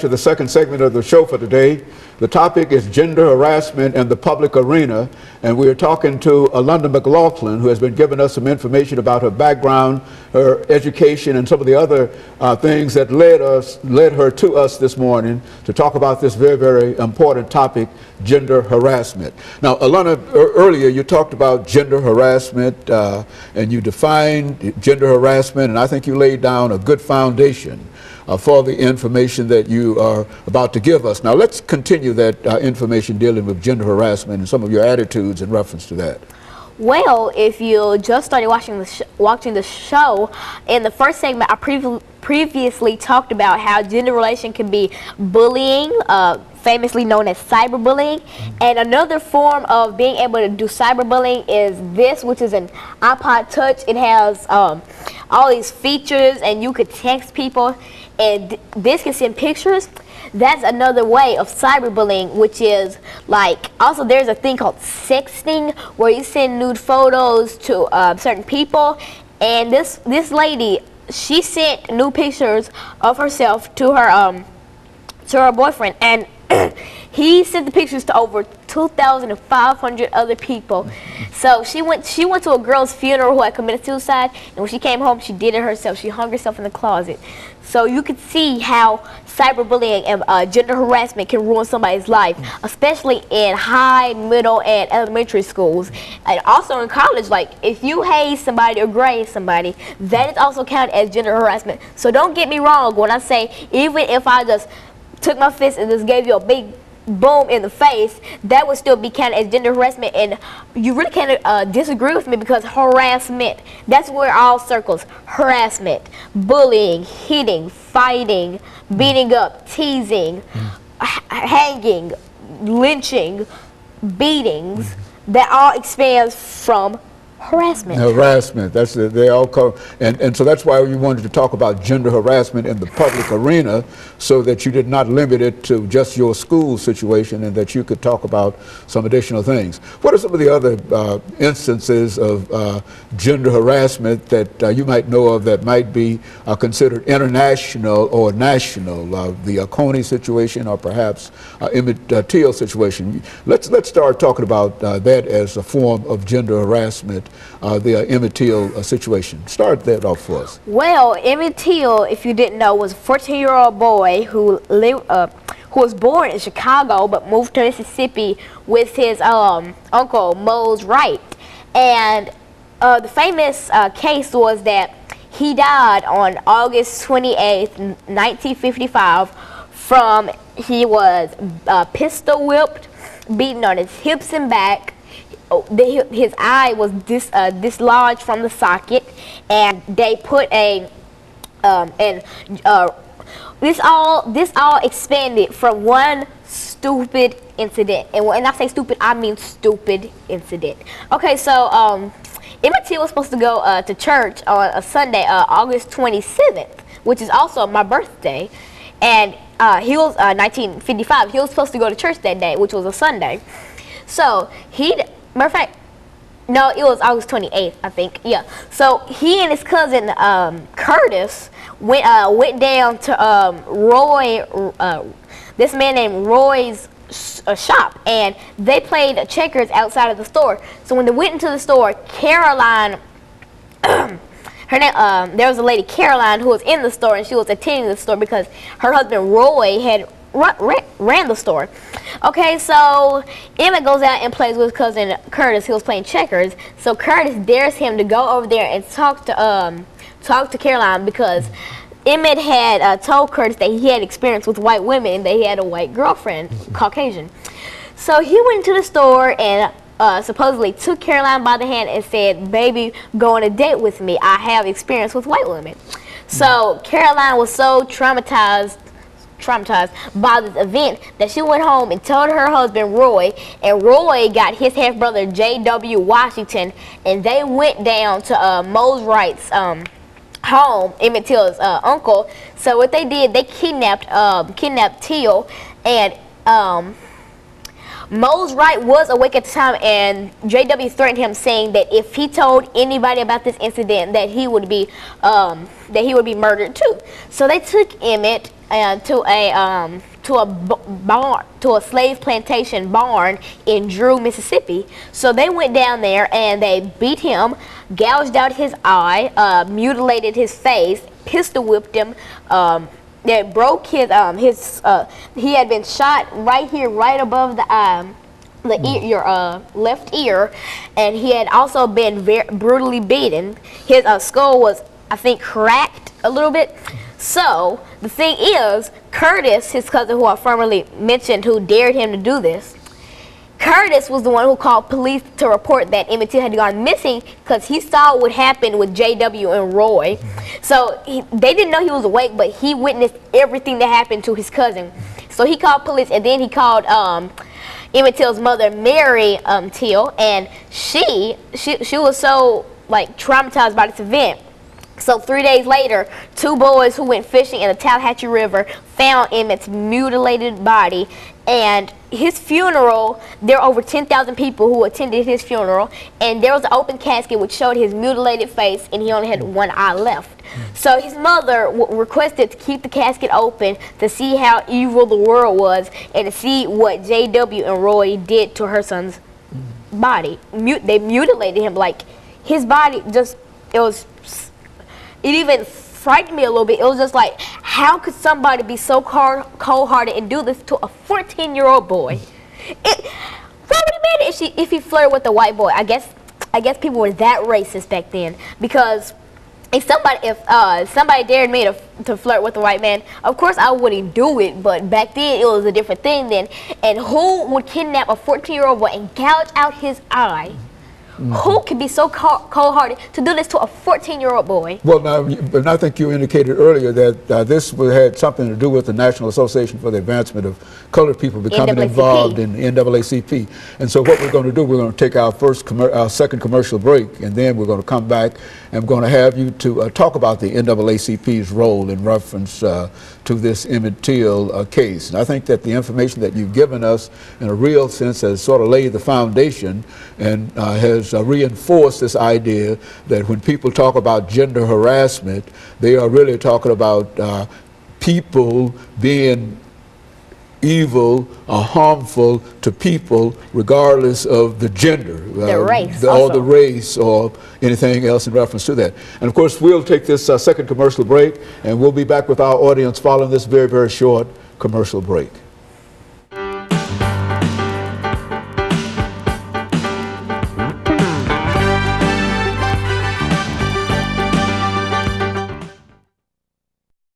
To the second segment of the show for today. The topic is gender harassment in the public arena, and we are talking to Alana McLaughlin, who has been giving us some information about her background, her education, and some of the other things that led her to us this morning to talk about this very, very important topic, gender harassment. Now, Alana, earlier you talked about gender harassment, and you defined gender harassment, and I think you laid down a good foundation for the information that you are about to give us. Now let's continue that information dealing with gender harassment and some of your attitudes in reference to that. Well, if you just started watching the show, in the first segment I previously talked about how gender relation can be bullying, famously known as cyberbullying, and another form of being able to do cyberbullying is this, which is an iPod Touch. It has all these features, and you could text people, and this can send pictures. That's another way of cyberbullying, which is like, also there's a thing called sexting, where you send nude photos to certain people, and this lady, she sent nude pictures of herself to her boyfriend, and he sent the pictures to over 2,500 other people. So she went to a girl's funeral who had committed suicide, and when she came home, she did it herself. She hung herself in the closet. So you could see how cyberbullying and gender harassment can ruin somebody's life, especially in high, middle, and elementary schools. And also in college, like if you hate somebody or grade somebody, that is also counted as gender harassment. So don't get me wrong when I say, even if I just took my fist and just gave you a big boom in the face, that would still be counted as gender harassment. And you really can't disagree with me, because harassment, that's where it all circles. Harassment, bullying, hitting, fighting, beating up, teasing, hanging, lynching, beatings, that all expands from harassment. Harassment, that's it. They all come, and so that's why we wanted to talk about gender harassment in the public arena, so that you did not limit it to just your school situation, and that you could talk about some additional things. What are some of the other instances of gender harassment that you might know of that might be considered international or national? The Coney situation, or perhaps Emmett Till situation. Let's start talking about that as a form of gender harassment. The Emmett Till situation. Start that off for us. Well, Emmett Till, if you didn't know, was a 14-year-old boy who was born in Chicago but moved to Mississippi with his uncle Mose Wright. And the famous case was that he died on August 28th, 1955 from, he was pistol whipped, beaten on his hips and back. His eye was dislodged from the socket, and they put a this all expanded from one stupid incident, and when I say stupid, I mean stupid incident. Okay, so Emmett Till was supposed to go to church on a Sunday, August 27th, which is also my birthday, and he was 1955. He was supposed to go to church that day, which was a Sunday. So matter of fact, no, it was August 28th, I think. Yeah. So he and his cousin Curtis went down to this man named Roy's shop, and they played checkers outside of the store. So when they went into the store, Caroline, her name, there was a lady, Caroline, who was in the store, and she was attending the store because her husband Roy had ran the store. Okay, so Emmett goes out and plays with his cousin Curtis. He was playing checkers, so Curtis dares him to go over there and talk to Caroline, because Emmett had told Curtis that he had experience with white women and that he had a white girlfriend, Caucasian. So he went to the store and supposedly took Caroline by the hand and said, "Baby, go on a date with me. I have experience with white women." So Caroline was so traumatized by this event that she went home and told her husband Roy, and Roy got his half-brother J.W. Washington, and they went down to Mose Wright's home, Emmett Till's uncle. So what they did, they kidnapped Till, and Mose Wright was awake at the time, and J.W. threatened him, saying that if he told anybody about this incident, that he would be murdered too. So they took Emmett and to a slave plantation barn in Drew, Mississippi. So they went down there and they beat him, gouged out his eye, mutilated his face, pistol whipped him. They broke his he had been shot right here, right above the ear, your left ear, and he had also been very brutally beaten. His skull was, I think, cracked a little bit. So the thing is, Curtis, his cousin, who I formerly mentioned, who dared him to do this, Curtis was the one who called police to report that Emmett Till had gone missing because he saw what happened with J.W. and Roy. So they didn't know he was awake, but he witnessed everything that happened to his cousin. So he called police, and then he called Emmett Till's mother, Mary Till, and she was so like traumatized by this event. So 3 days later, 2 boys who went fishing in the Tallahatchie River found Emmett's mutilated body. And his funeral, there were over 10,000 people who attended his funeral, and there was an open casket which showed his mutilated face, and he only had one eye left. So his mother requested to keep the casket open to see how evil the world was and to see what J.W. and Roy did to her son's body. They mutilated him, like his body just, it even frightened me a little bit. It was just like, how could somebody be so cold-hearted and do this to a 14-year-old boy? Why would he mad if he flirted with a white boy? I guess people were that racist back then, because if somebody dared me to flirt with a white man, of course I wouldn't do it. But back then it was a different thing then. And who would kidnap a 14-year-old boy and gouge out his eye? Who could be so cold-hearted to do this to a 14-year-old boy? Well, but I think you indicated earlier that this had something to do with the National Association for the Advancement of Colored People becoming involved in NAACP. And so what we're going to do, we're going to take our second commercial break, and then we're going to come back and we're going to have you to talk about the NAACP's role in reference to this Emmett Till case. And I think that the information that you've given us in a real sense has sort of laid the foundation and has reinforced this idea that when people talk about gender harassment, they are really talking about people being evil or harmful to people regardless of the gender, the race, or the race, or anything else in reference to that. And of course, we'll take this second commercial break, and we'll be back with our audience following this very, very short commercial break.